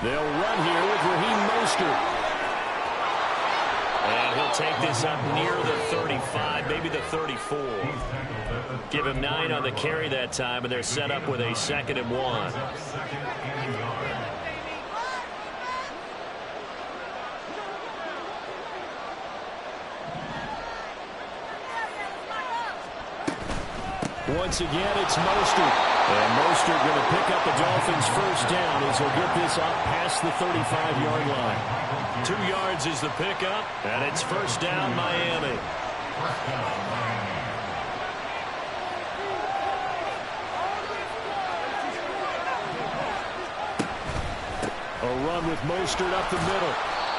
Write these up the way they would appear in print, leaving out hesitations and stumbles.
They'll run here with Raheem Mostert. And he'll take this up near the 35, maybe the 34. Give him 9 on the carry that time, and they're set up with a 2nd and 1. Once again, it's Mostert. And Mostert going to pick up the Dolphins' first down as he'll get this up past the 35-yard line. 2 yards is the pickup, and it's first down, Miami. A run with Mostert up the middle.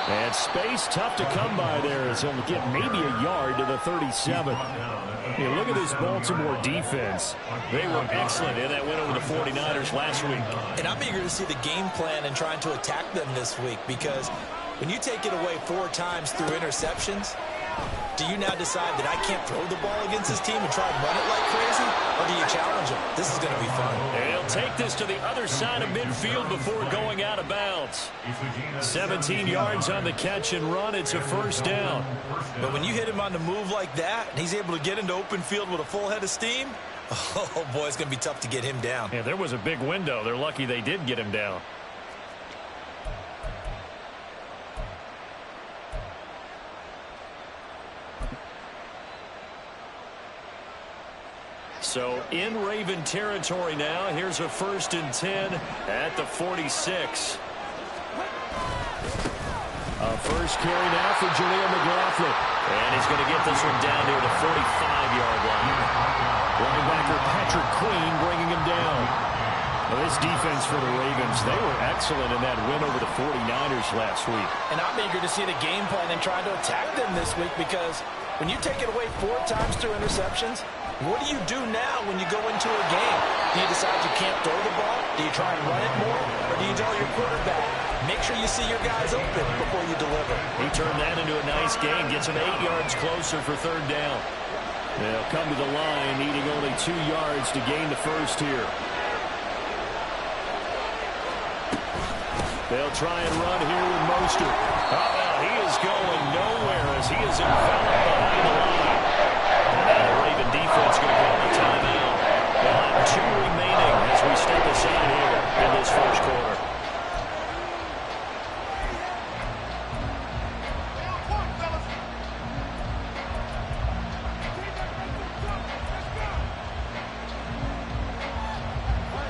And space tough to come by there as he'll get maybe a yard to the 37. Hey, look at this Baltimore defense. They were excellent in that win over the 49ers last week. And I'm eager to see the game plan and trying to attack them this week, because when you take it away 4 times through interceptions, do you now decide that I can't throw the ball against this team and try and run it like crazy? Or do you challenge them? This is going to be fun. And he'll take this to the other side of midfield before going out of bounds. 17 yards on the catch and run. It's a first down. But when you hit him on the move like that, and he's able to get into open field with a full head of steam, oh, boy, it's going to be tough to get him down. Yeah, there was a big window. They're lucky they did get him down. So in Raven territory now. Here's a 1st and 10 at the 46. A first carry now for Jaleel McLaughlin. And he's going to get this one down near the 45-yard line. Linebacker Patrick Queen bringing him down. Well, this defense for the Ravens, they were excellent in that win over the 49ers last week. And I'm eager to see the game plan and trying to attack them this week, because when you take it away 4 times through interceptions, what do you do now when you go into a game? Do you decide you can't throw the ball? Do you try and run it more? Or do you tell your quarterback, make sure you see your guys open before you deliver? He turned that into a nice gain, gets him 8 yards closer for 3rd down. They'll come to the line, needing only 2 yards to gain the first here. They'll try and run here with Mostert. He is going nowhere as he is enveloped behind the line. And now the Raven defense going to call a timeout. They'll have 2 remaining as we step aside here in this first quarter.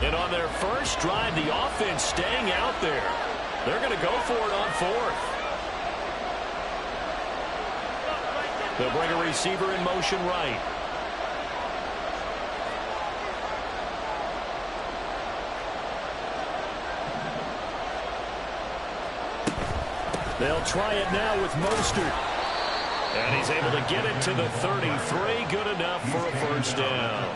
And on their first drive, the offense staying out there. They're going to go for it on 4th. They'll bring a receiver in motion right. They'll try it now with Mostert. And he's able to get it to the 33. Good enough for a first down.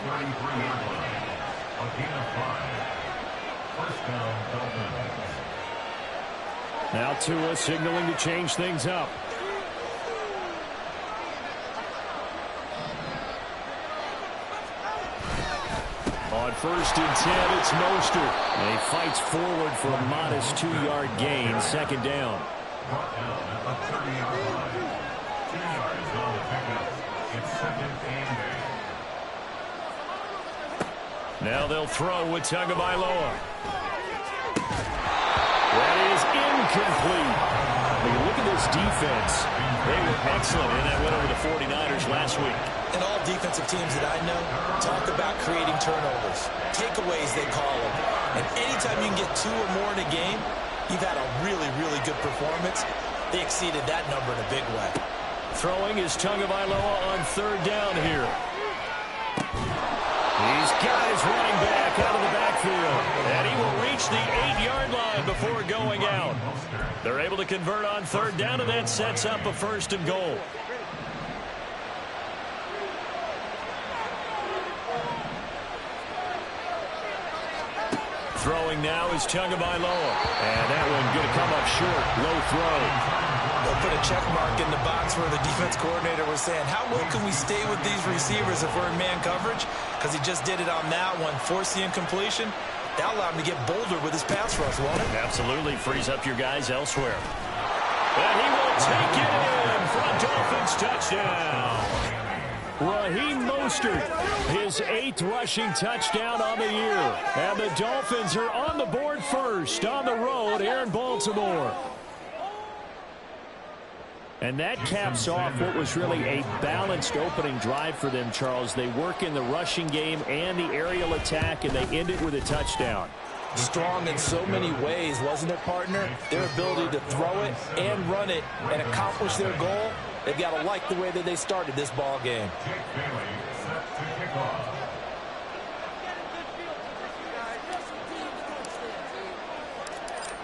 Now Tua signaling to change things up. On 1st and 10, it's Mostert. And he fights forward for a modest 2-yard gain, 2nd down. Now they'll throw with Tagovailoa. That is incomplete. Look at this defense. They were excellent in that win over the 49ers last week. And all defensive teams that I know talk about creating turnovers. Takeaways, they call them. And anytime you can get 2 or more in a game, you've had a really, really good performance. They exceeded that number in a big way. Throwing is Tagovailoa on 3rd down here. These guys running back out of the backfield. And he will reach the 8-yard line before going out. They're able to convert on 3rd down, and that sets up a 1st and goal. Throwing now is Tagovailoa. And that one going to come up short. Low throw. They'll put a check mark in the box where the defense coordinator was saying, how low can we stay with these receivers if we're in man coverage? Because he just did it on that one, forced the incompletion. That'll allow him to get bolder with his pass rush, won't it? Absolutely. Frees up your guys elsewhere. And he will take it in for a Dolphins touchdown. Raheem Mostert, his 8th rushing touchdown on the year. And the Dolphins are on the board first on the road here in Baltimore. And that caps off what was really a balanced opening drive for them, Charles. They work in the rushing game and the aerial attack, and they end it with a touchdown. Strong in so many ways, wasn't it, partner? Their ability to throw it and run it and accomplish their goal, they've got to like the way that they started this ball game.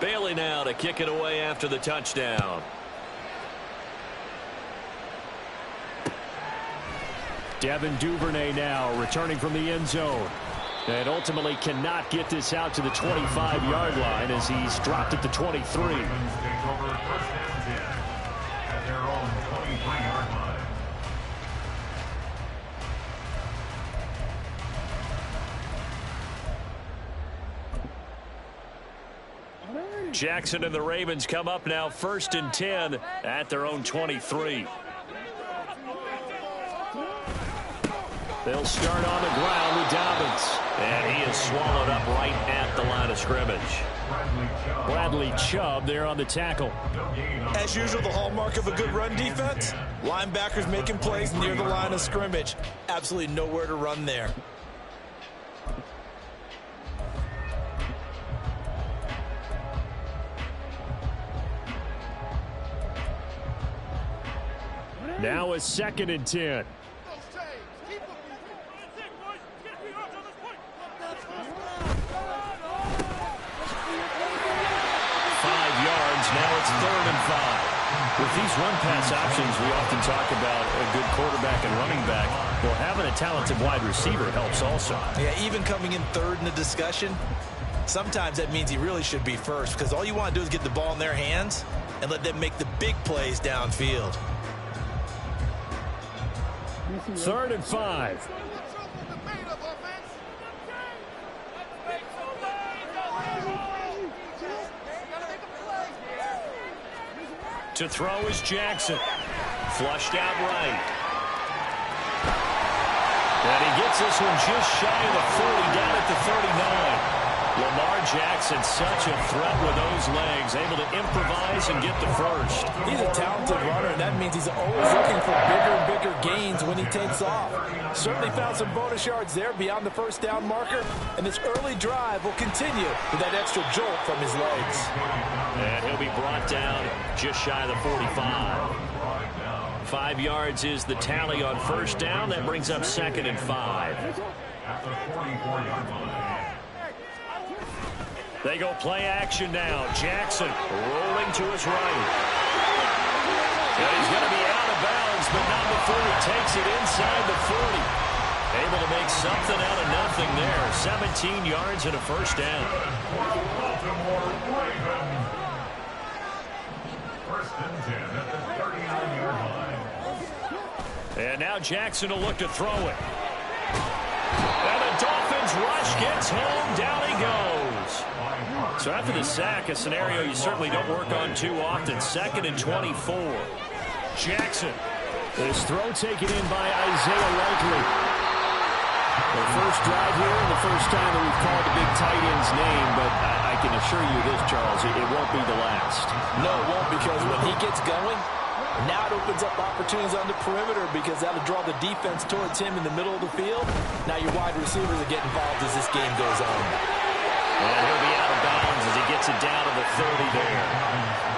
Bailey now to kick it away after the touchdown. Devin Duvernay now returning from the end zone. And ultimately cannot get this out to the 25-yard line as he's dropped at the 23. Jackson and the Ravens come up now 1st and 10 at their own 23. They'll start on the ground with Dobbins. And he is swallowed up right at the line of scrimmage. Bradley Chubb there on the tackle. As usual, the hallmark of a good run defense, linebackers making plays near the line of scrimmage. Absolutely nowhere to run there. Now a 2nd and 10. 5 yards. Now it's 3rd and 5. With these run-pass options, we often talk about a good quarterback and running back. Well, having a talented wide receiver helps also. Yeah, even coming in 3rd in the discussion, sometimes that means he really should be first, because all you want to do is get the ball in their hands and let them make the big plays downfield. 3rd and 5. To throw is Jackson. Flushed out right. And he gets this one just shy of the 40, down at the 39. Lamar Jackson, such a threat with those legs, able to improvise and get the first. He's a talented runner, and that means he's always looking for bigger and bigger gains when he takes off. Certainly found some bonus yards there beyond the first down marker, and this early drive will continue with that extra jolt from his legs. And he'll be brought down just shy of the 45. 5 yards is the tally on first down. That brings up 2nd and 5. They go play action now. Jackson rolling to his right. And he's going to be out of bounds, but not before he takes it inside the 40. Able to make something out of nothing there. 17 yards and a first down. And now Jackson will look to throw it. And the Dolphins rush gets home. Down he goes. So after the sack, a scenario you certainly don't work on too often. 2nd and 24. Jackson. This throw taken in by Isaiah Likely. Their first drive here and the first time that we've called the big tight end's name, but I can assure you this, Charles, it won't be the last. No, it won't, because when he gets going, now it opens up opportunities on the perimeter, because that'll draw the defense towards him in the middle of the field. Now your wide receivers are getting involved as this game goes on. And he'll be out of bounds as he gets it down to the 30 there.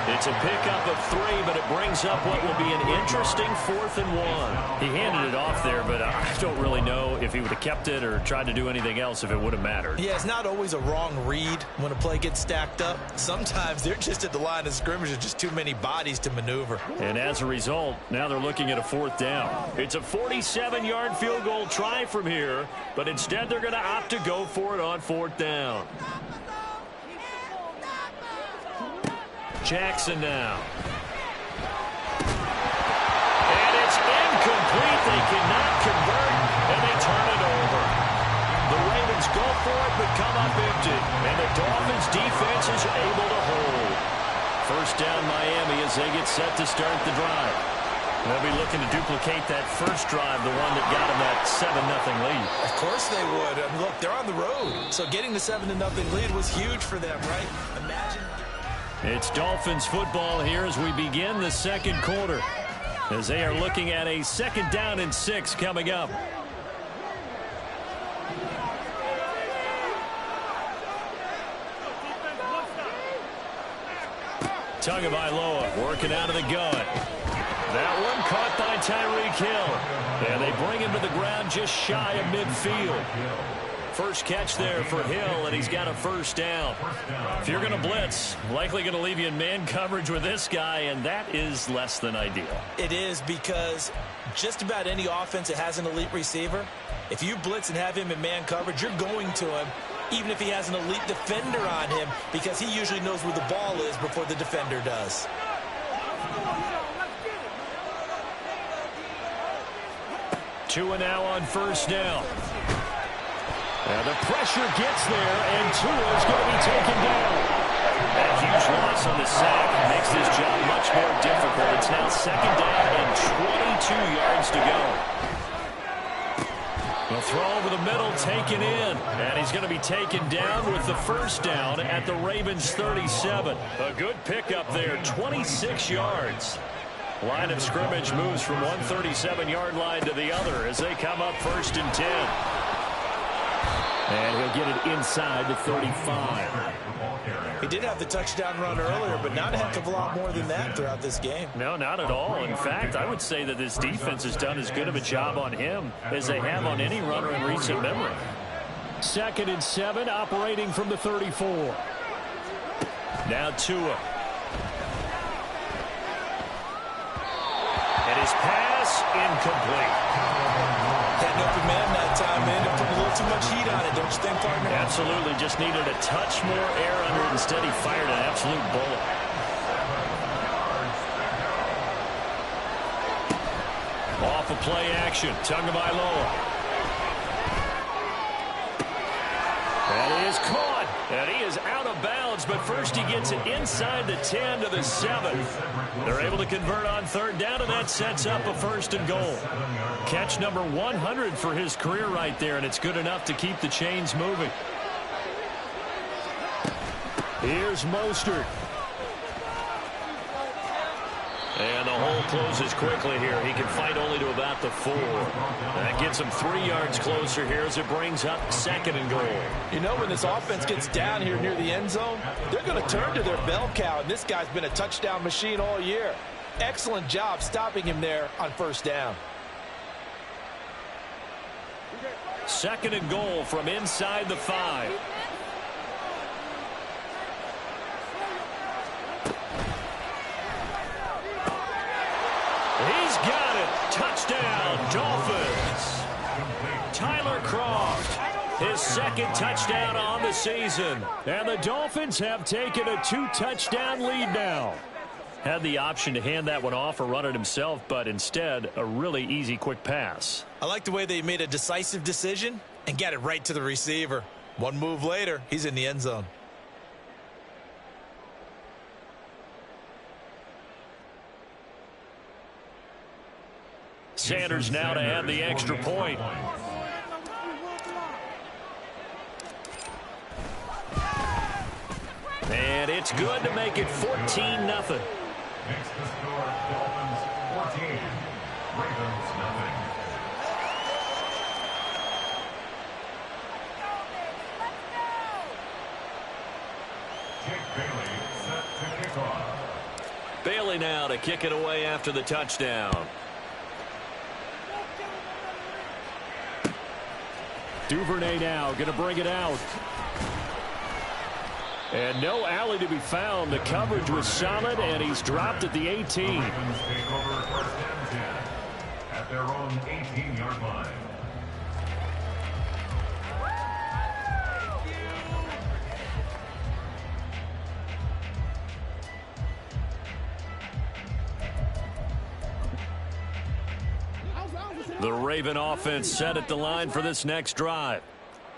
It's a pickup of 3, but it brings up what will be an interesting 4th and 1. He handed it off there, but I don't really know if he would have kept it or tried to do anything else if it would have mattered. Yeah, it's not always a wrong read when a play gets stacked up. Sometimes they're just at the line of scrimmage. There's just too many bodies to maneuver. And as a result, now they're looking at a 4th down. It's a 47-yard field goal try from here, but instead they're going to opt to go for it on 4th down. Jackson now. And it's incomplete. They cannot convert, and they turn it over. The Ravens go for it, but come up empty. Dolphins defense is able to hold. First down Miami as they get set to start the drive. They'll be looking to duplicate that first drive, the one that got them that 7-0 lead. Of course they would. And look, they're on the road. So getting the 7-0 lead was huge for them, right? Imagine. It's Dolphins football here as we begin the second quarter, as they are looking at a 2nd down and 6 coming up. Tagovailoa working out of the gun. That one caught by Tyreek Hill. And they bring him to the ground just shy of midfield. First catch there for Hill, and he's got a first down. If you're going to blitz, likely going to leave you in man coverage with this guy, and that is less than ideal. It is, because just about any offense that has an elite receiver, if you blitz and have him in man coverage, you're going to him, even if he has an elite defender on him, because he usually knows where the ball is before the defender does. Tua now on first down. And the pressure gets there, and Tua's going to be taken down. That huge loss on the sack makes this job much more difficult. It's now 2nd down and 22 yards to go. The throw over the middle, taken in. And he's going to be taken down with the first down at the Ravens 37. A good pickup there, 26 yards. Line of scrimmage moves from one 37-yard line to the other as they come up 1st and 10. And he'll get it inside the 35. He did have the touchdown run earlier, but not a heck of a lot more than that throughout this game. No, not at all. In fact, I would say that this defense has done as good of a job on him as they have on any runner in recent memory. 2nd and 7, operating from the 34. Now Tua. And his pass incomplete. Had an open man that time, man. It put a little too much heat on it, don't you think, partner? Absolutely. Just needed a touch more air under it. Instead, he fired an absolute bullet. Off of play action. Tagovailoa. And he is caught. And he is out of bounds, but first he gets it inside the 10 to the 7. They're able to convert on 3rd down, and that sets up a 1st and goal. Catch number 100 for his career right there, and it's good enough to keep the chains moving. Here's Mostert. And the hole closes quickly here. He can fight only to about the 4. That gets him 3 yards closer here as it brings up 2nd and goal. You know, when this offense gets down here near the end zone, they're going to turn to their bell cow, and this guy's been a touchdown machine all year. Excellent job stopping him there on 1st down. 2nd and goal from inside the 5. He's got it. Touchdown, Dolphins. Tyler Kroft, his 2nd touchdown on the season. And the Dolphins have taken a 2-touchdown lead now. Had the option to hand that one off or run it himself, but instead, a really easy, quick pass. I like the way they made a decisive decision and got it right to the receiver. One move later, he's in the end zone. Sanders now to add the extra point. And it's good to make it 14-0. Makes the score Dolphins 14, Ravens 0. Jake Bailey set to kick off. Bailey now to kick it away after the touchdown. Duvernay now going to bring it out. And no alley to be found. The coverage was solid, and he's dropped at the 18. The Ravens take over 1st and 10 at their own 18-yard line. The Raven offense set at the line for this next drive.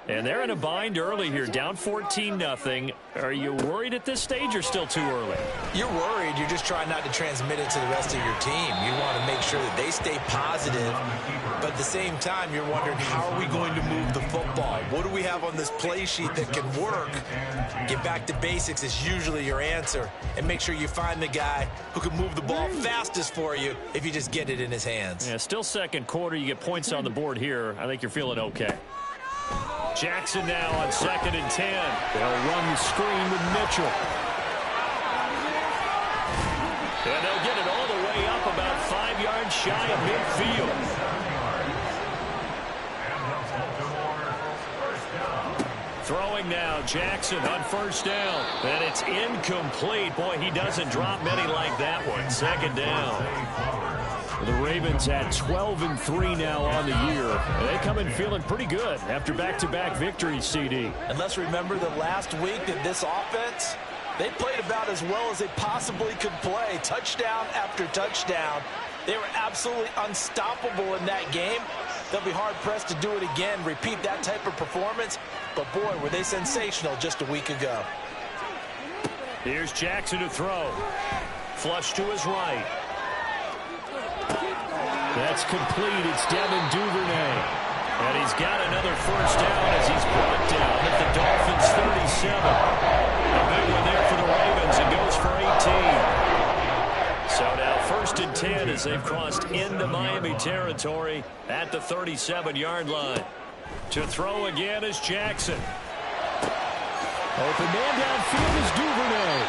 And they're in a bind early here, down 14-0. Are you worried at this stage or still too early? You're worried. You're just trying not to transmit it to the rest of your team. You want to make sure that they stay positive, but at the same time, you're wondering, how are we going to move the football? What do we have on this play sheet that can work? Get back to basics is usually your answer, and make sure you find the guy who can move the ball fastest for you if you just get it in his hands. Yeah, still second quarter. You get points on the board here. I think you're feeling okay. Jackson now on 2nd and 10. They'll run the screen with Mitchell. And they'll get it all the way up about 5 yards shy of midfield. Throwing now, Jackson on 1st down. And it's incomplete. Boy, he doesn't drop many like that one. 2nd down. The Ravens at 12-3 now on the year. And they come in feeling pretty good after back-to-back victories, CD. And let's remember that last week that this offense, they played about as well as they possibly could play. Touchdown after touchdown. They were absolutely unstoppable in that game. They'll be hard-pressed to do it again, repeat that type of performance. But, boy, were they sensational just a week ago. Here's Jackson to throw. Flush to his right. That's complete. It's Devin Duvernay. And he's got another 1st down as he's brought down at the Dolphins' 37. A big one there for the Ravens. It goes for 18. So now 1st and 10 as they've crossed into Miami territory at the 37-yard line. To throw again is Jackson. Open man downfield is Duvernay.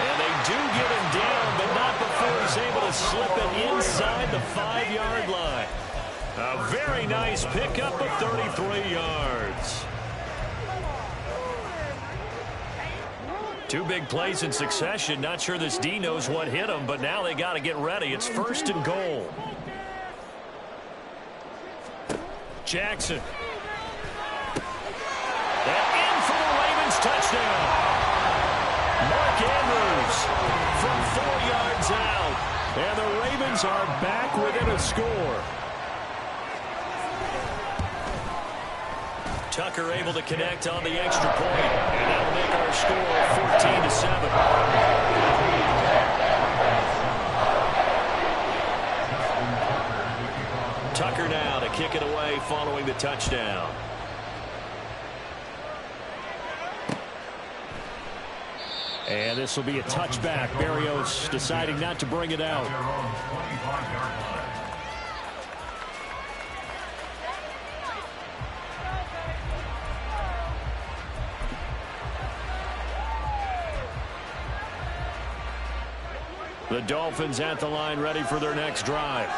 And they do get him down, but not before he's able to slip it inside the 5-yard line. A very nice pickup of 33 yards. 2 big plays in succession. Not sure this D knows what hit him, but now they got to get ready. It's 1st and goal. Jackson. And in for the Ravens touchdown. Mark Andrews from 4 yards out. And the Ravens are back within a score. Tucker able to connect on the extra point. And that'll make our score 14-7. Tucker now to kick it away following the touchdown. And this will be a touchback. Berrios deciding not to bring it out. The Dolphins at the line ready for their next drive.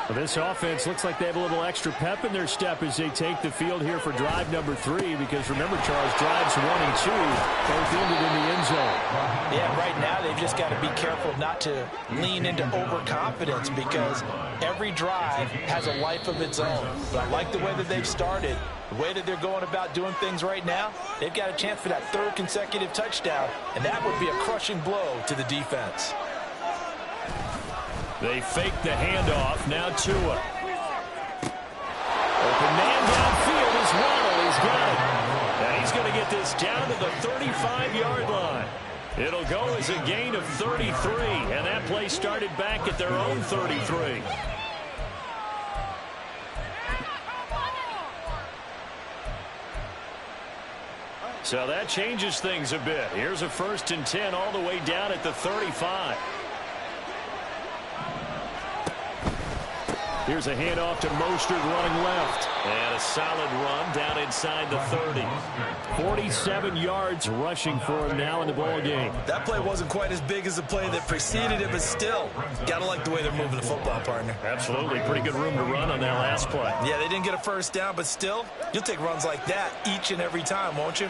Well, this offense looks like they have a little extra pep in their step as they take the field here for drive number 3, because remember, Charles, drives 1 and 2 both ended in the end zone. Yeah, right now they've just got to be careful not to lean into overconfidence, because every drive has a life of its own. But I like the way that they've started, the way that they're going about doing things right now. They've got a chance for that 3rd consecutive touchdown, and that would be a crushing blow to the defense. They fake the handoff. Now Tua. Open man downfield is Waddle. He's got it. And he's going to get this down to the 35-yard line. It'll go as a gain of 33. And that play started back at their own 33. So that changes things a bit. Here's a 1st and 10 all the way down at the 35. Here's a handoff to Mostert running left. And a solid run down inside the 30. 47 yards rushing for him now in the ball game. That play wasn't quite as big as the play that preceded it, but still, gotta like the way they're moving the football, partner. Absolutely. Pretty good room to run on that last play. Yeah, they didn't get a 1st down, but still, you'll take runs like that each and every time, won't you?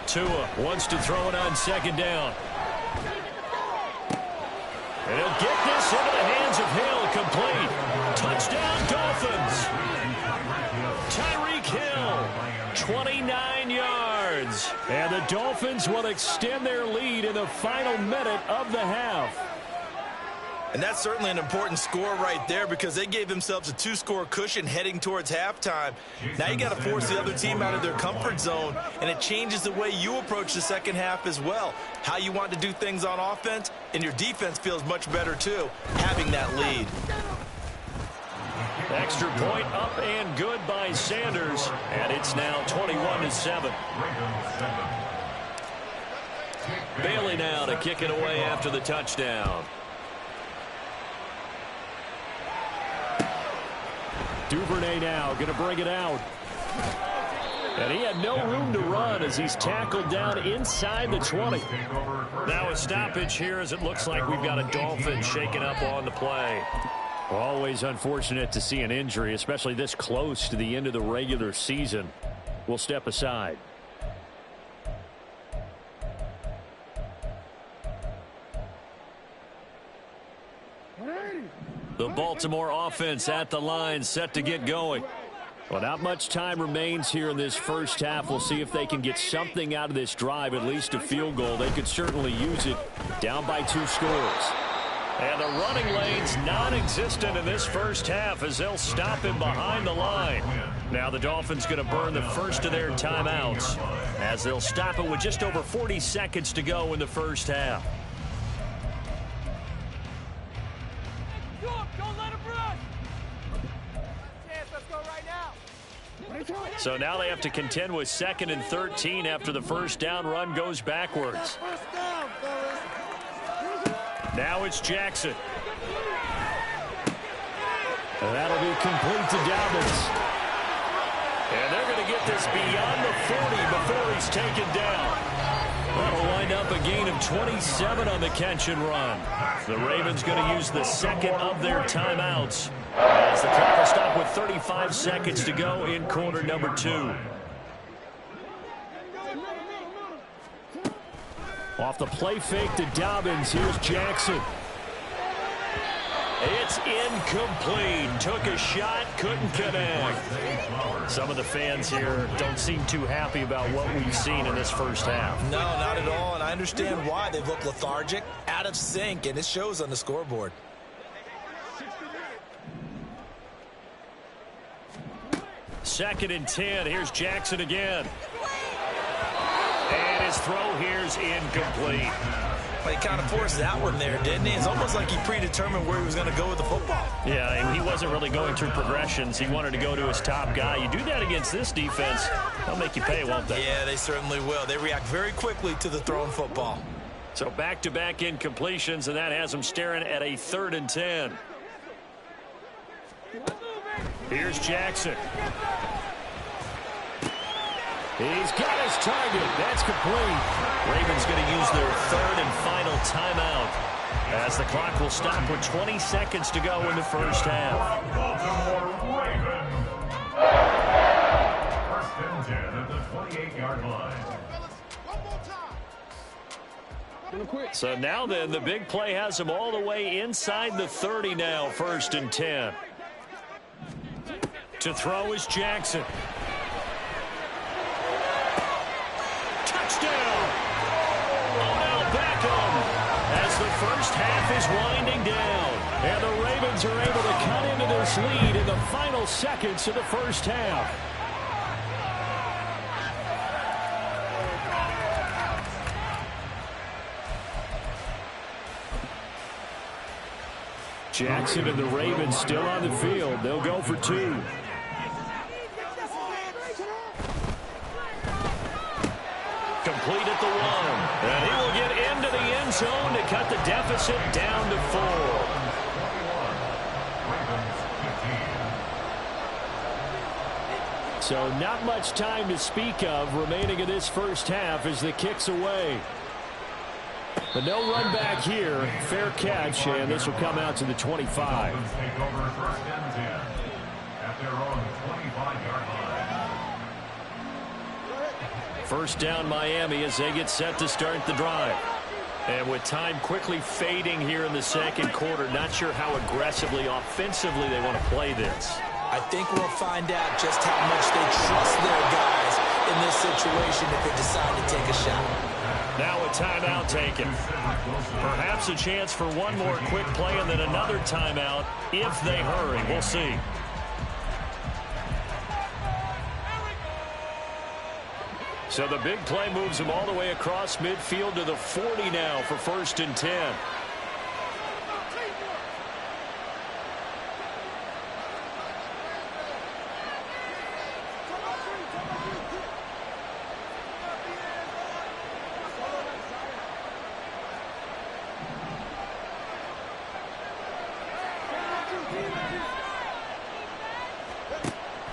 Tua wants to throw it on 2nd down. And he'll get this into the hands of Hill. Complete. Touchdown, Dolphins. Tyreek Hill, 29 yards. And the Dolphins will extend their lead in the final minute of the half. And that's certainly an important score right there because they gave themselves a 2-score cushion heading towards halftime. Now you got to force the other team out of their comfort zone, and it changes the way you approach the second half as well. How you want to do things on offense, and your defense feels much better too, having that lead. Extra point up and good by Sanders, and it's now 21-7. Bailey now to kick it away after the touchdown. Duvernay now going to bring it out. And he had no room to run as he's tackled down inside the 20. Now a stoppage here as it looks like we've got a Dolphin shaken up on the play. Always unfortunate to see an injury, especially this close to the end of the regular season. We'll step aside. The Baltimore offense at the line, set to get going. Well, not much time remains here in this first half. We'll see if they can get something out of this drive, at least a field goal. They could certainly use it, down by 2 scores. And the running lane's non-existent in this first half as they'll stop him behind the line. Now the Dolphins going to burn the first of their timeouts as they'll stop it with just over 40 seconds to go in the first half. So now they have to contend with 2nd and 13 after the first down run goes backwards. Now it's Jackson. And that'll be complete to Dobbins. And they're going to get this beyond the 40 before he's taken down. That'll wind up a gain of 27 on the catch and run. The Ravens going to use the second of their timeouts as the clock will stop with 35 seconds to go in quarter number 2. Off the play fake to Dobbins, here's Jackson. It's incomplete. Took a shot, couldn't connect. Some of the fans here don't seem too happy about what we've seen in this first half. No, not at all, and I understand why. They've looked lethargic, out of sync, and it shows on the scoreboard. Second and 10. Here's Jackson again. And his throw here's incomplete. But he kind of forced that one there, didn't he? It's almost like he predetermined where he was going to go with the football. Yeah, he wasn't really going through progressions. He wanted to go to his top guy. You do that against this defense, they'll make you pay, won't they? Yeah, they certainly will. They react very quickly to the thrown football. So back-to-back incompletions, and that has him staring at a 3rd and 10. Here's Jackson. He's got his target. That's complete. Ravens going to use their 3rd and final timeout as the clock will stop with 20 seconds to go in the first half. Baltimore Ravens. 1st and 10 at the 28-yard line. So now then, the big play has him all the way inside the 30 now, 1st and 10. To throw is Jackson. Touchdown! Odell Beckham as the first half is winding down. And the Ravens are able to cut into this lead in the final seconds of the first half. Jackson and the Ravens still on the field. They'll go for 2. Complete at the 1. And he will get into the end zone to cut the deficit down to 4. So not much time to speak of remaining in this first half as the kick's away. But no run back here. Fair catch, and this will come out to the 25. Take over 1st and 10 at their own 25-yard line. First down Miami as they get set to start the drive. And with time quickly fading here in the second quarter, not sure how aggressively, offensively they want to play this. I think we'll find out just how much they trust their guys in this situation if they decide to take a shot. Now a timeout taken. Perhaps a chance for one more quick play and then another timeout if they hurry. We'll see. So the big play moves him all the way across midfield to the 40 now for 1st and 10.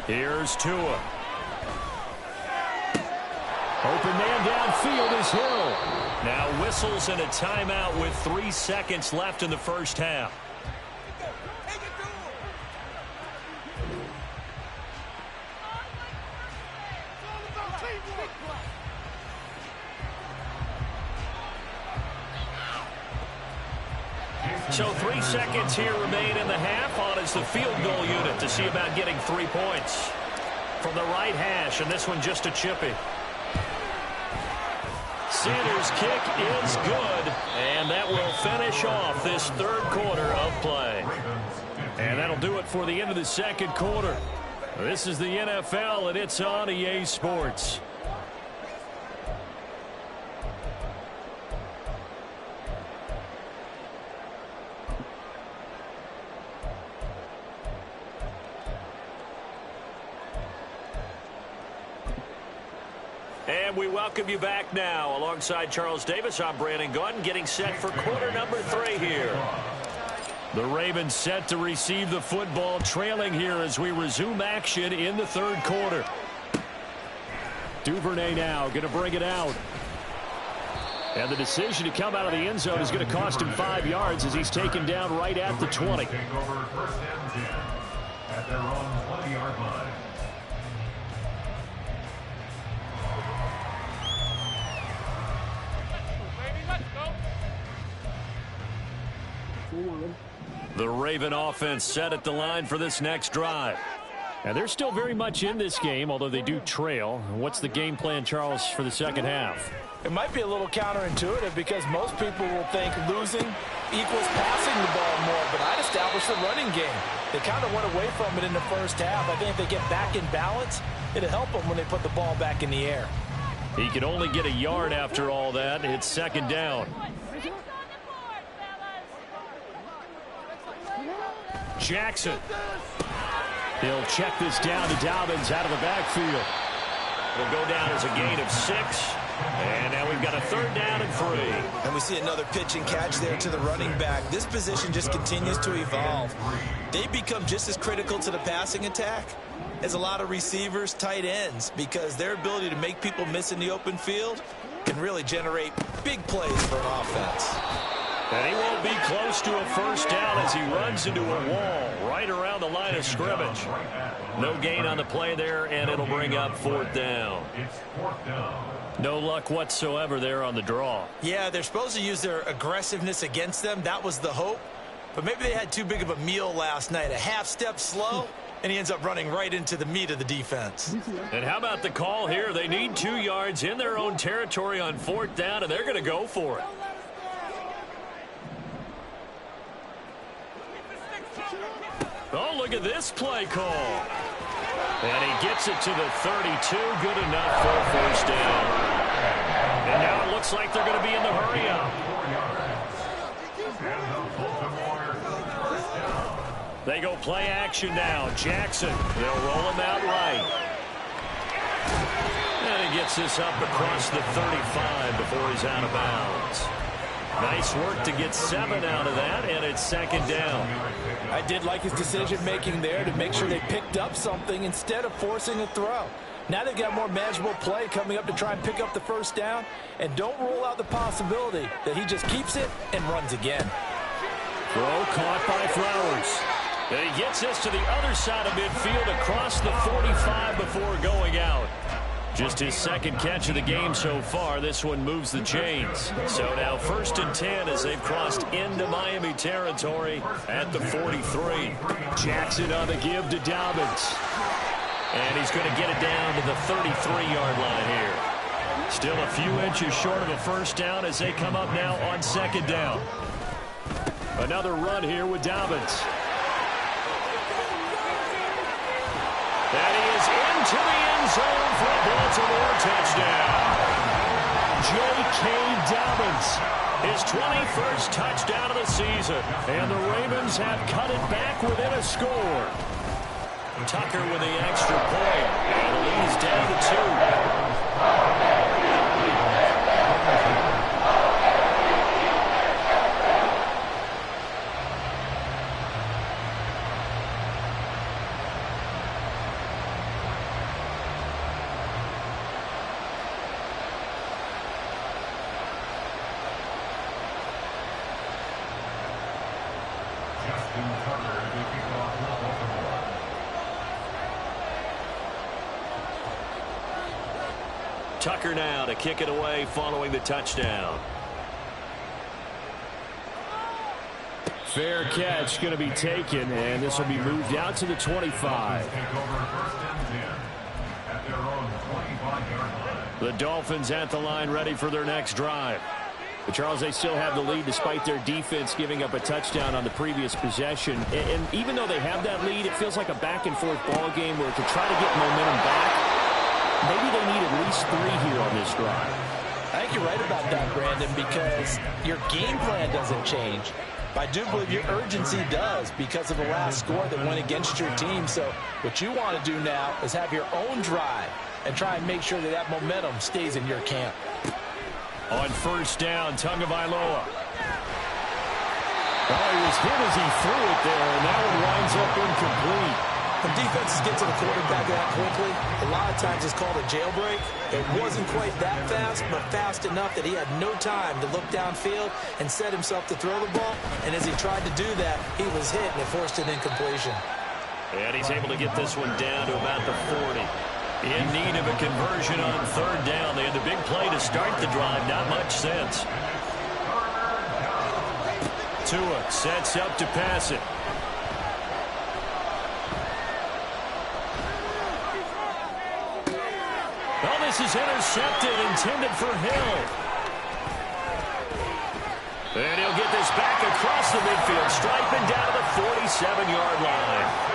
Here's Tua. Open man downfield is Hill. Now whistles and a timeout with 3 seconds left in the first half. So 3 seconds here remain in the half. On is the field goal unit to see about getting 3 points. From the right hash, and this one just a chippy. Sanders' kick is good, and that will finish off this 3rd quarter of play. And that'll do it for the end of the 2nd quarter. This is the NFL, and it's on EA Sports. And we welcome you back now. Alongside Charles Davis, I'm Brandon Gordon, getting set for quarter number 3 here. The Ravens set to receive the football, trailing here as we resume action in the 3rd quarter. Duvernay now going to bring it out. And the decision to come out of the end zone is going to cost him 5 yards as he's taken down right at the 20. Take over 1st and 10 at their own 20-yard line. The Raven offense set at the line for this next drive. And they're still very much in this game, although they do trail. What's the game plan, Charles, for the 2nd half? It might be a little counterintuitive because most people will think losing equals passing the ball more, but I'd establish the running game. They kind of went away from it in the first half. I think if they get back in balance, it'll help them when they put the ball back in the air. He could only get a yard after all that. It's 2nd down. Jackson. He'll check this down to Dobbins out of the backfield. It'll go down as a gain of 6. And now we've got a 3rd down and 3. And we see another pitch and catch there to the running back. This position just continues to evolve. They become just as critical to the passing attack as a lot of receivers, tight ends, because their ability to make people miss in the open field can really generate big plays for an offense. And he won't be close to a 1st down as he runs into a wall right around the line of scrimmage. No gain on the play there, and it'll bring up 4th down. It's 4th down. No luck whatsoever there on the draw. Yeah, they're supposed to use their aggressiveness against them. That was the hope. But maybe they had too big of a meal last night. A half step slow, and he ends up running right into the meat of the defense. And how about the call here? They need 2 yards in their own territory on 4th down, and they're going to go for it. Oh, look at this play call. And he gets it to the 32. Good enough for a 1st down. And now it looks like they're going to be in the hurry-up. They go play action now. Jackson, they'll roll him out right. And he gets this up across the 35 before he's out of bounds. Nice work to get 7 out of that, and it's 2nd down. I did like his decision-making there to make sure they picked up something instead of forcing a throw. Now they've got more manageable play coming up to try and pick up the 1st down, and don't rule out the possibility that he just keeps it and runs again. Throw caught by Flowers. And he gets this to the other side of midfield across the 45 before going out. Just his 2nd catch of the game so far. This one moves the chains. So now 1st and 10 as they've crossed into Miami territory at the 43. Jackson on the give to Dobbins. And he's going to get it down to the 33-yard line here. Still a few inches short of a first down as they come up now on second down. Another run here with Dobbins. That is into the end zone for a Baltimore touchdown. J.K. Dobbins, his 21st touchdown of the season. And the Ravens have cut it back within a score. Tucker with the extra point. And the lead is down to 2. Tucker now to kick it away following the touchdown. Fair catch going to be taken, and this will be moved out to the 25. The Dolphins at the line ready for their next drive. But Charles, they still have the lead despite their defense giving up a touchdown on the previous possession. And even though they have that lead, it feels like a back-and-forth ball game where to try to get momentum back, maybe they need at least 3 here on this drive. I think you're right about that, Brandon, because your game plan doesn't change. I do believe your urgency does because of the last score that went against your team. So what you want to do now is have your own drive and try and make sure that that momentum stays in your camp. On first down, Tagovailoa. Oh, he was hit as he threw it there, and that one winds up incomplete. When defenses get to the quarterback that quickly, a lot of times it's called a jailbreak. It wasn't quite that fast, but fast enough that he had no time to look downfield and set himself to throw the ball. And as he tried to do that, he was hit, and it forced an incompletion. And he's able to get this one down to about the 40. In need of a conversion on third down. They had the big play to start the drive. Not much sense. Tua sets up to pass it. Well, this is intercepted, intended for Hill. And he'll get this back across the midfield, striping down to the 47-yard line.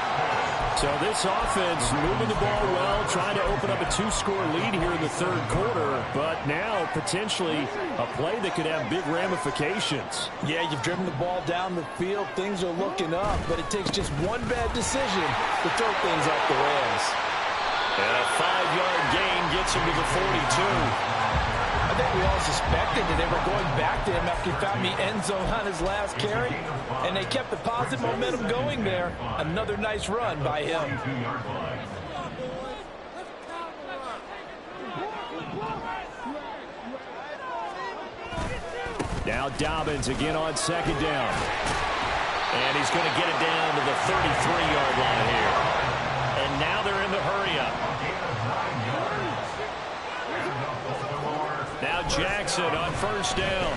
So this offense moving the ball well, trying to open up a 2-score lead here in the third quarter, but now potentially a play that could have big ramifications. Yeah, you've driven the ball down the field. Things are looking up, but it takes just one bad decision to throw things off the rails. And a 5-yard gain gets him to the 42. I think we all suspected that they were going back to him after he found the end zone on his last carry, and they kept the positive momentum going there. Another nice run by him. Now Dobbins again on second down. And he's going to get it down to the 33-yard line here. And now they're in the hurry-up. Now Jackson on first down.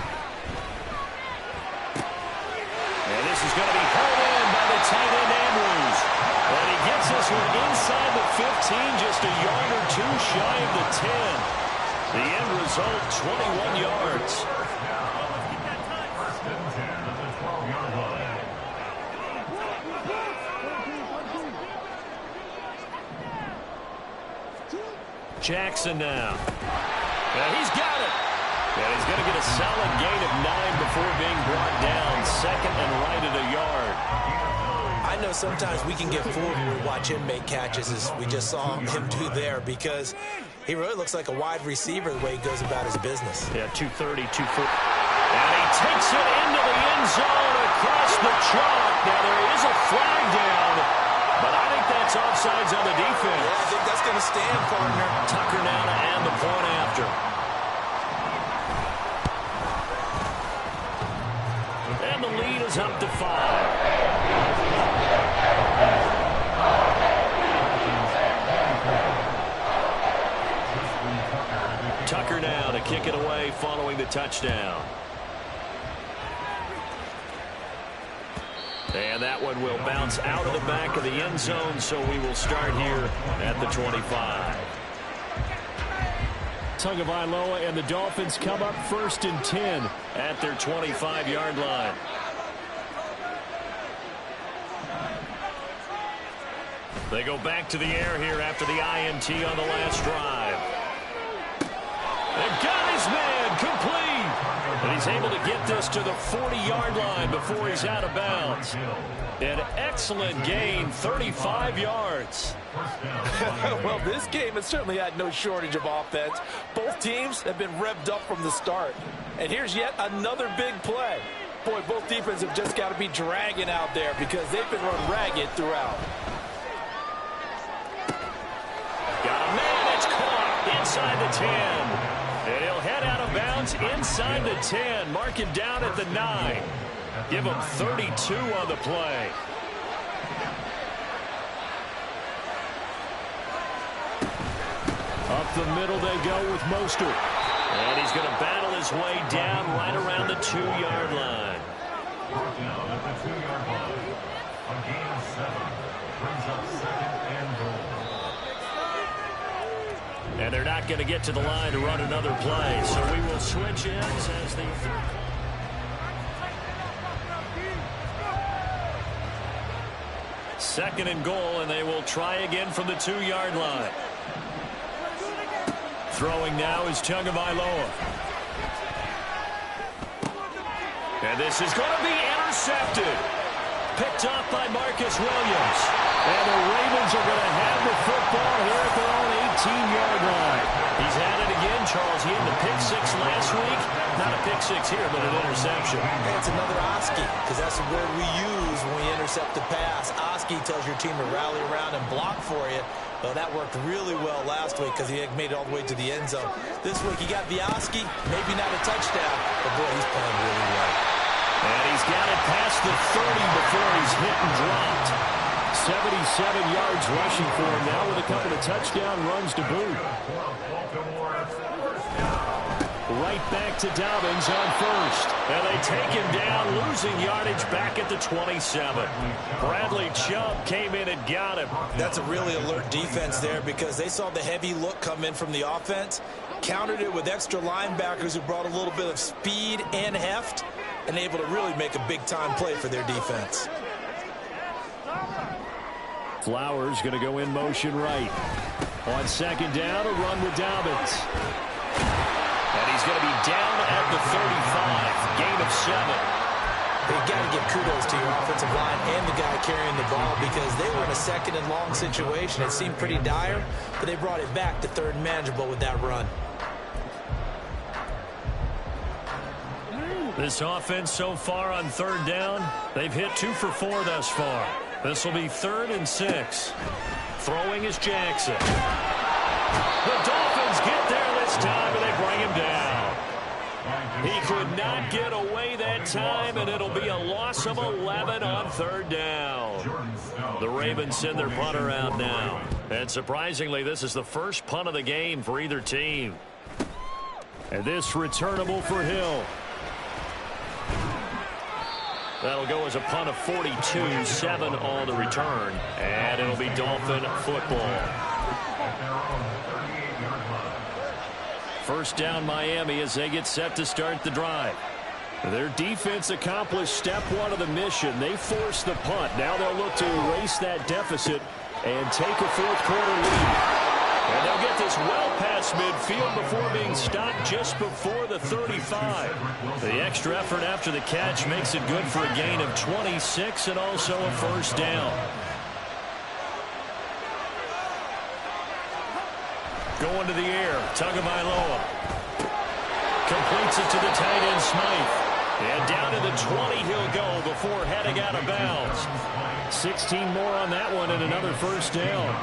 And this is going to be held in by the tight end Andrews. And he gets this one inside the 15, just a yard or two shy of the 10. The end result, 21 yards. Jackson now. And he's got it. And he's going to get a solid gain of 9 before being brought down. Second and right at a yard. I know sometimes we can get fooled when we watch him make catches, as we just saw him do there, because he really looks like a wide receiver the way he goes about his business. Yeah, 230, 240. And he takes it into the end zone across the chalk. Now there is a flag down, but I think that's offsides on the defense. Yeah, I think that's going to stand, partner. Tucker now to add the point after. And the lead is up to 5. Tucker now to kick it away following the touchdown. And that one will bounce out of the back of the end zone, so we will start here at the 25. Tagovailoa, and the Dolphins come up 1st and 10 at their 25-yard line. They go back to the air here after the INT on the last drive. They've got his man complete. And he's able to get this to the 40-yard line before he's out of bounds. An excellent gain, 35 yards. Well, this game has certainly had no shortage of offense. Both teams have been revved up from the start. And here's yet another big play. Boy, both defenses have just got to be dragging out there because they've been run ragged throughout. Got a man, it's caught inside the 10. And he'll head out of bounds inside the 10. Mark him down at the 9. Give him 32 on the play. Up the middle they go with Mostert. And he's going to battle his way down right around the 2-yard line. Down at the 2-yard line. A gain of 7. Brings up 2nd and goal. And they're not going to get to the line to run another play. So we will switch ends as the... Second and goal, and they will try again from the 2-yard line. Throwing now is Tagovailoa. And this is going to be intercepted. Picked off by Marcus Williams. And the Ravens are going to have the football here at their own 18-yard line. He's had it again, Charles. He had the pick 6 last week. Not a pick 6 here, but an interception. And it's another Oski, because that's the word we use when we intercept the pass. Oski tells your team to rally around and block for you. Well, that worked really well last week because he made it all the way to the end zone. This week he got the Oski, maybe not a touchdown, but boy, he's playing really well. And he's got it past the 30 before he's hit and dropped. 77 yards rushing for him now with a couple of touchdown runs to boot. Right back to Dobbins on first. And they take him down, losing yardage back at the 27. Bradley Chubb came in and got him. That's a really alert defense there because they saw the heavy look come in from the offense, countered it with extra linebackers who brought a little bit of speed and heft, and able to really make a big-time play for their defense. Flowers going to go in motion right. On second down, a run with Dobbins. And he's going to be down at the 35. Gain of 7. You've got to give kudos to your offensive line and the guy carrying the ball because they were in a second and long situation. It seemed pretty dire, but they brought it back to third and manageable with that run. This offense so far on third down, they've hit 2 for 4 thus far. This will be 3rd and 6. Throwing is Jackson. The Dolphins get there this time, and they bring him down. He could not get away that time, and it'll be a loss of 11 on third down. The Ravens send their punter out now. And surprisingly, this is the first punt of the game for either team. And this returnable for Hill. That'll go as a punt of 42, 7 on the return. And it'll be Dolphin football. First down Miami as they get set to start the drive. Their defense accomplished step 1 of the mission. They forced the punt. Now they'll look to erase that deficit and take a fourth-quarter lead. And they'll get this well past midfield before being stopped just before the 35. The extra effort after the catch makes it good for a gain of 26 and also a first down. Going to the air, Tagovailoa. Completes it to the tight end Smythe. And down to the 20 he'll go before heading out of bounds. 16 more on that one and another first down.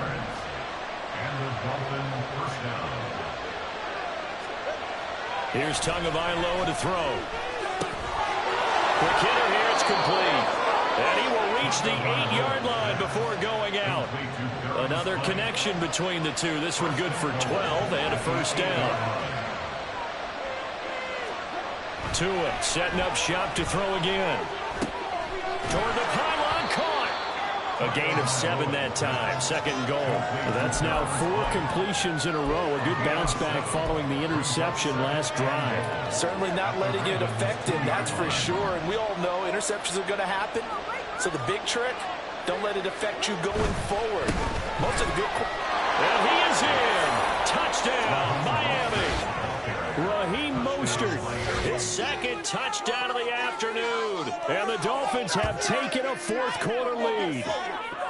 Here's Tagovailoa to throw. Quick hitter here, it's complete. And he will reach the 8-yard line before going out. Another connection between the two. This one good for 12 and a first down. Tua setting up shop to throw again. Toward the pylon, caught. A gain of 7 that time. Second and goal. That's now 4 completions in a row. A good bounce back following the interception last drive. Certainly not letting it affect him, that's for sure. And we all know interceptions are going to happen. So the big trick, don't let it affect you going forward. Most of the good... And he is in. Touchdown, Miami. Raheem Mostert. His second touchdown of the afternoon. And the Dolphins have taken a fourth-quarter lead.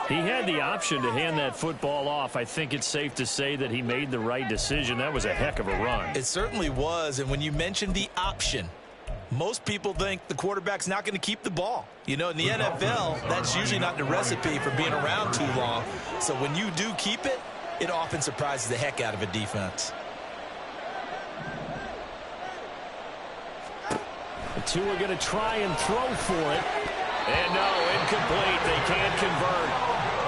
He had the option to hand that football off. I think it's safe to say that he made the right decision. That was a heck of a run. It certainly was. And when you mentioned the option, most people think the quarterback's not going to keep the ball. You know, in the NFL, that's usually not the recipe for being around too long. So when you do keep it, it often surprises the heck out of a defense. The two are going to try and throw for it. And no, incomplete. They can't convert.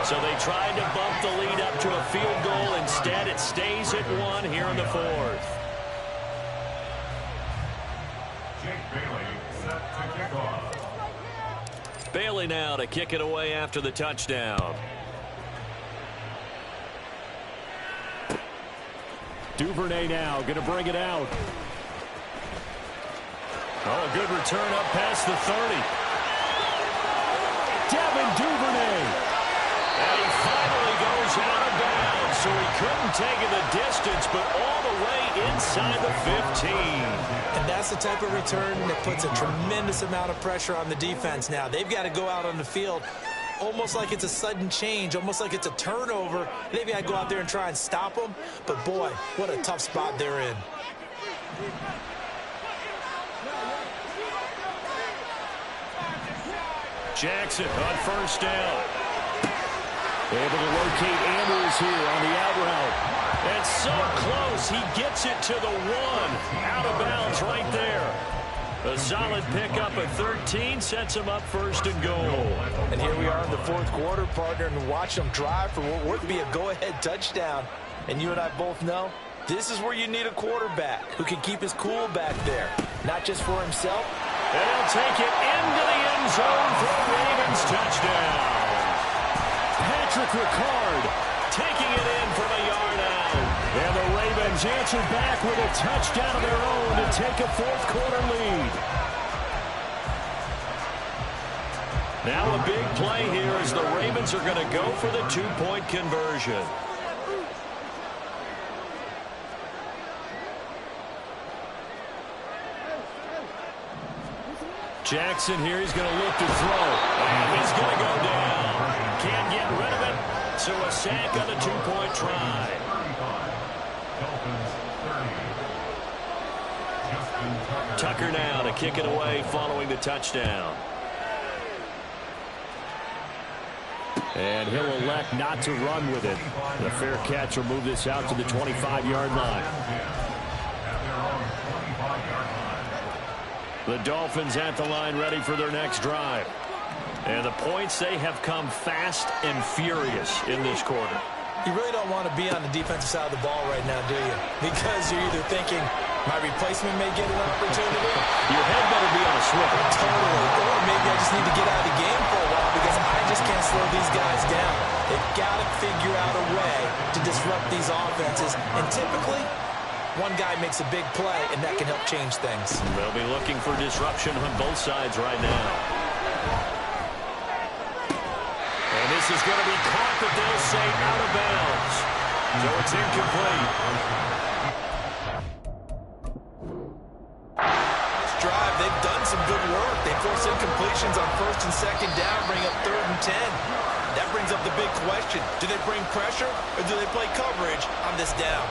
So they tried to bump the lead up to a field goal. Instead, it stays at 1 here in the fourth. Jake Bailey set to kick off. Bailey now to kick it away after the touchdown. Duvernay now going to bring it out. Oh, a good return up past the 30. Devin Duvernay. And he finally goes out of bounds, so he couldn't take it the distance, but all the way inside the 15. And that's the type of return that puts a tremendous amount of pressure on the defense now. They've got to go out on the field almost like it's a sudden change, almost like it's a turnover. They've got to go out there and try and stop them. But, boy, what a tough spot they're in. Jackson on first down. Able to locate Andrews here on the out route. And so close, he gets it to the 1. Out of bounds right there. A solid pickup at 13 sets him up first and goal. And here we are in the fourth quarter, partner, and watch them drive for what would be a go-ahead touchdown. And you and I both know this is where you need a quarterback who can keep his cool back there, not just for himself. And he'll take it into the end zone for a Ravens touchdown. Patrick Ricard Taking it in from a yard out. And the Ravens answer back with a touchdown of their own to take a fourth-quarter lead. Now a big play here as the Ravens are going to go for the two-point conversion. Jackson here, he's going to look to throw. And he's going to go down. Can't get rid of it. So a sack on the two-point try. Tucker now to kick it away following the touchdown. And he'll elect not to run with it. The fair catch will move this out to the 25-yard line. The Dolphins at the line ready for their next drive. And the points, they have come fast and furious in this quarter. You really don't want to be on the defensive side of the ball right now, do you? Because you're either thinking, my replacement may get an opportunity. Your head better be on a swivel. Totally. Or maybe I just need to get out of the game for a while because I just can't slow these guys down. They've got to figure out a way to disrupt these offenses. And typically, one guy makes a big play, and that can help change things. They'll be looking for disruption on both sides right now. And this is going to be caught, but they'll say out of bounds. So it's incomplete. This drive, they've done some good work. They force incompletions on first and second down, bring up 3rd and 10. That brings up the big question. Do they bring pressure, or do they play coverage on this down?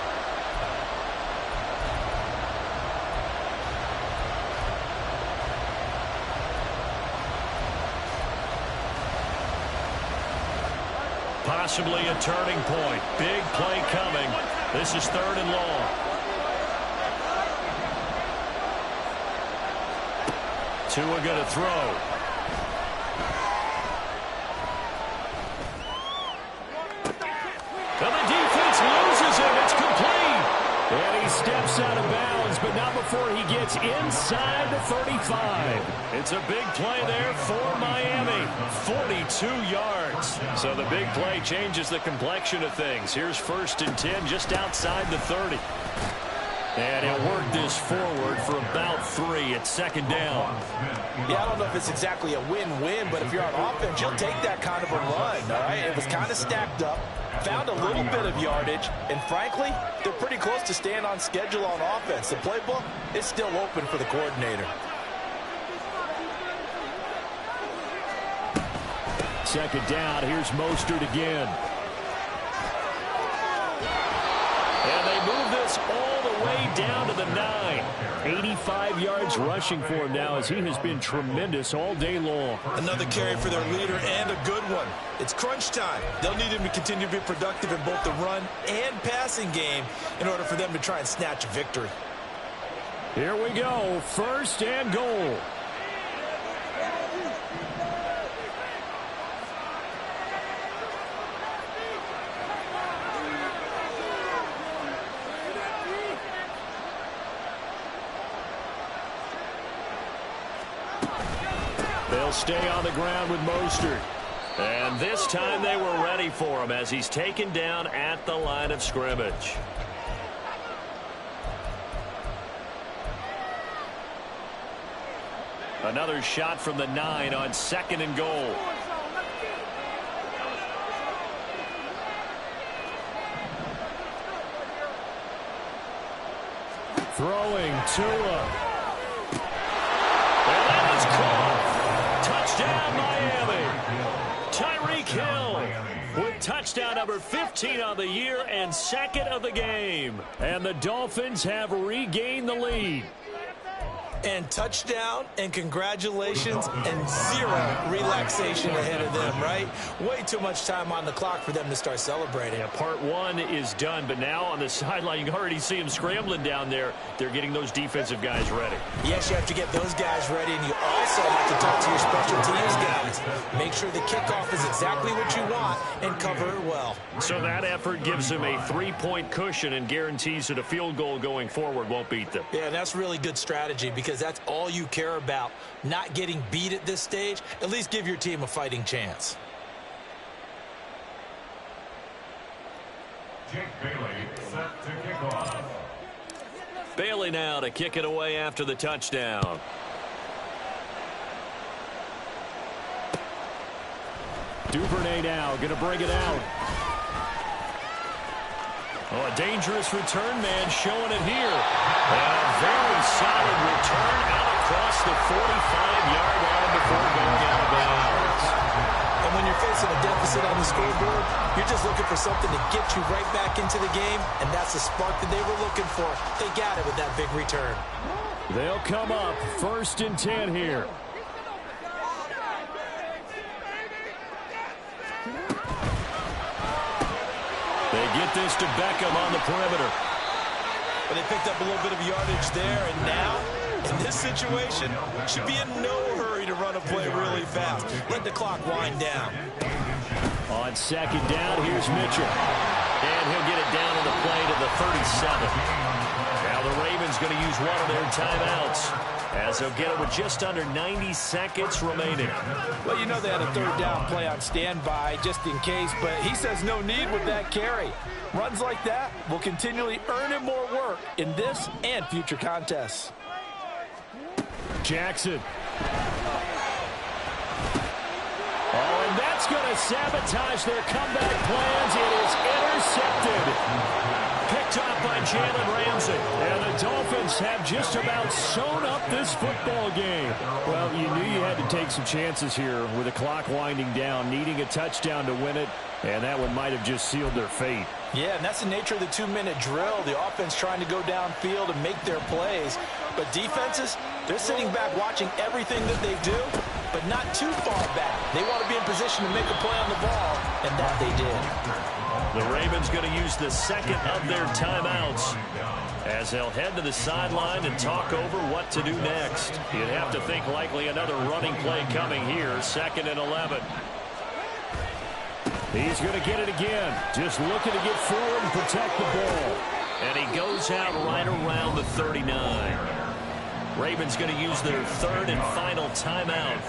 Possibly a turning point. Big play coming. This is 3rd and long. Tua going to throw. And the defense loses him. It's complete. And he steps out of bounds, but not before he gets inside the 35. It's a big play there for Miami. 42 yards. yards. So the big play changes the complexion of things. Here's 1st and 10 just outside the 30. And he'll work this forward for about 3 at 2nd down. Yeah, I don't know if it's exactly a win-win, but if you're on offense, you'll take that kind of a run, all right? It was kind of stacked up, found a little bit of yardage, and frankly, they're pretty close to staying on schedule on offense. The playbook is still open for the coordinator. 2nd down, here's Mostert again. And they move this all the way down to the 9. 85 yards rushing for him now as he has been tremendous all day long. Another carry for their leader and a good one. It's crunch time. They'll need him to continue to be productive in both the run and passing game in order for them to try and snatch a victory. Here we go, 1st and goal. They'll stay on the ground with Mostert. And this time they were ready for him as he's taken down at the line of scrimmage. Another shot from the 9 on 2nd and goal. Throwing Tua. And that is caught. Touchdown, Miami. Tyreek Hill with touchdown number 15 on the year and 2nd of the game. And the Dolphins have regained the lead. And touchdown and congratulations and 0 relaxation ahead of them, right? Way too much time on the clock for them to start celebrating. Yeah, part 1 is done, but now on the sideline you can already see them scrambling down there. They're getting those defensive guys ready. Yes, you have to get those guys ready, and you also have to talk to your special teams guys. Make sure the kickoff is exactly what you want and cover it well. So that effort gives them a 3-point cushion and guarantees that a field goal going forward won't beat them. Yeah, that's really good strategy because that's all you care about. Not getting beat at this stage. At least give your team a fighting chance. Jake Bailey set to kick off. Bailey now to kick it away after the touchdown. Duvernay now going to bring it out. Oh, a dangerous return man showing it here. And a very solid return out across the 45-yard line before going out of bounds. And when you're facing a deficit on the scoreboard, you're just looking for something to get you right back into the game, and that's the spark that they were looking for. They got it with that big return. They'll come up 1st and 10 here. They get this to Beckham on the perimeter. But they picked up a little bit of yardage there, and now, in this situation, should be in no hurry to run a play really fast. Let the clock wind down. On 2nd down, here's Mitchell. And he'll get it down on the play to the 37. Now the Ravens going to use one of their timeouts, as they'll get it with just under 90 seconds remaining. Well, you know they had a 3rd down play on standby just in case, but he says no need with that carry. Runs like that will continually earn him more work in this and future contests. Jackson. Oh, and that's going to sabotage their comeback plans. It is intercepted. Picked off by Jalen Ramsey. And the Dolphins have just about sewn up this football game. Well, you knew you had to take some chances here with the clock winding down, needing a touchdown to win it, and that one might have just sealed their fate. Yeah, and that's the nature of the 2-minute drill. The offense trying to go downfield and make their plays. But defenses, they're sitting back watching everything that they do, but not too far back. They want to be in position to make a play on the ball, and that they did. The Ravens going to use the 2nd of their timeouts as they'll head to the sideline and talk over what to do next. You'd have to think likely another running play coming here, 2nd and 11. He's going to get it again. Just looking to get forward and protect the ball. And he goes out right around the 39. Ravens going to use their 3rd and final timeout.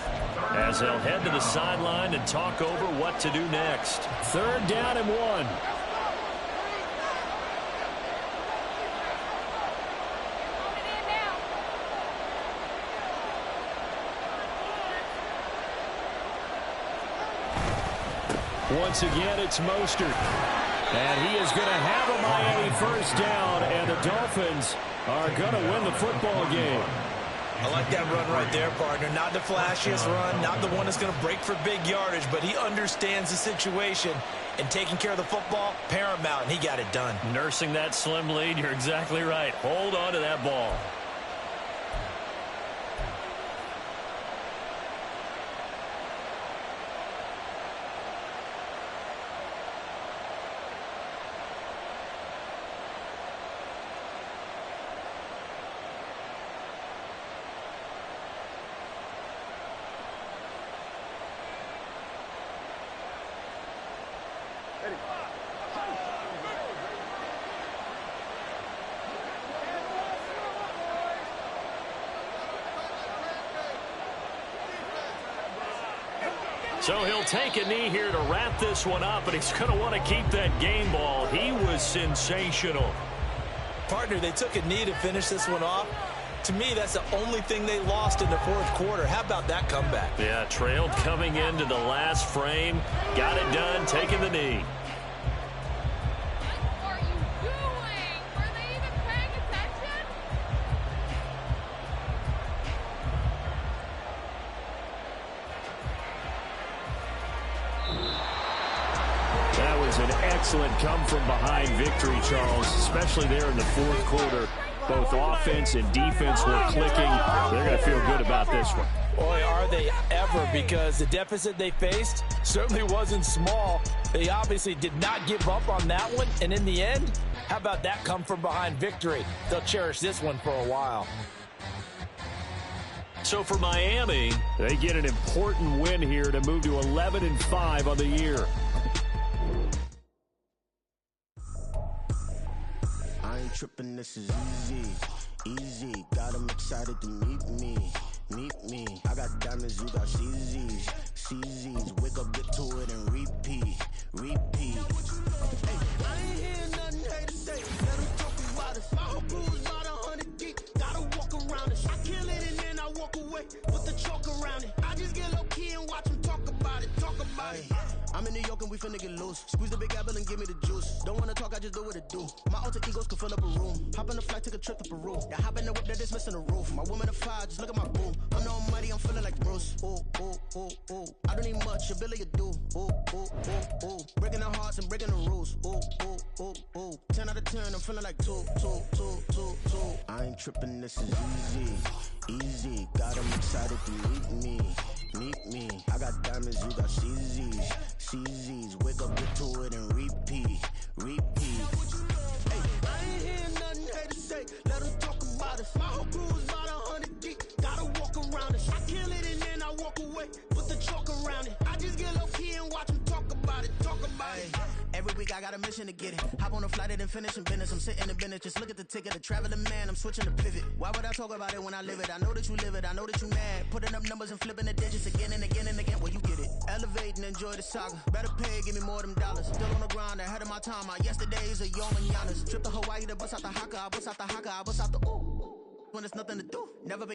as they'll head to the sideline and talk over what to do next. 3rd down and 1. Once again, it's Mostert. And he is going to have a Miami 1st down, and the Dolphins are going to win the football game. I like that run right there, partner. Not the flashiest run, not the one that's going to break for big yardage, but he understands the situation, and taking care of the football, paramount, and he got it done. Nursing that slim lead, you're exactly right. Hold on to that ball. So he'll take a knee here to wrap this one up, but he's going to want to keep that game ball. He was sensational. Partner, they took a knee to finish this one off. To me, that's the only thing they lost in the 4th quarter. How about that comeback? Yeah, trailed coming into the last frame. Got it done, taking the knee. What are you doing? Were they even paying attention? That was an excellent come-from-behind victory, Charles, especially there in the 4th quarter. Both offense and defense were clicking. They're going to feel good about this one. Boy, are they ever, because the deficit they faced certainly wasn't small. They obviously did not give up on that one, and in the end, how about that come-from-behind victory? They'll cherish this one for a while. So for Miami, they get an important win here to move to 11-5 on the year. I ain't tripping, this is easy, got them excited to meet me, I got diamonds, you got CZs, wake up, get to it, and repeat, hey, I ain't hear nothing haters say, let them talk about us, my whole crew is about 100 deep, gotta walk around us, I kill it and then I walk away, put the chalk around it, I just get low key and watch them talk about it. I'm in New York and we finna get loose. Squeeze the big apple and give me the juice. Don't wanna talk, I just do what it do. My alter egos can fill up a room. Hop on the flight, take a trip to Peru. That hop in the whip that is missing the roof. My woman of fire, just look at my boo. I'm the almighty, I'm feeling like Bruce. Ooh. I don't need much, ability to do. Ooh. Breaking the hearts and breaking the rules. Ooh. 10 out of 10, I'm feeling like 2. I ain't tripping, this is easy. Got them excited to meet me. I got diamonds, you got CZs, wake up, get to it, and repeat. Hey, I ain't hear nothing haters say, let them talk about us. My whole crew is about 100 deep, gotta walk around us. I kill it and then I walk away, put the chalk around it. I just get low key and watch them talk about it. Every week I got a mission to get it. Hop on a flight and finish in business. I'm sitting in business, just look at the ticket. A traveling man, I'm switching to pivot. Why would I talk about it when I live it? I know that you live it, I know that you mad. Putting up numbers and flipping the digits again and again and again. Well, you get it. Elevate and enjoy the saga. Better pay, give me more of them dollars. Still on the grind, ahead of my time. My yesterdays are your mananas. Trip to Hawaii to bust out the haka. I bust out the haka, I bust out the ooh. When there's nothing to do. Never been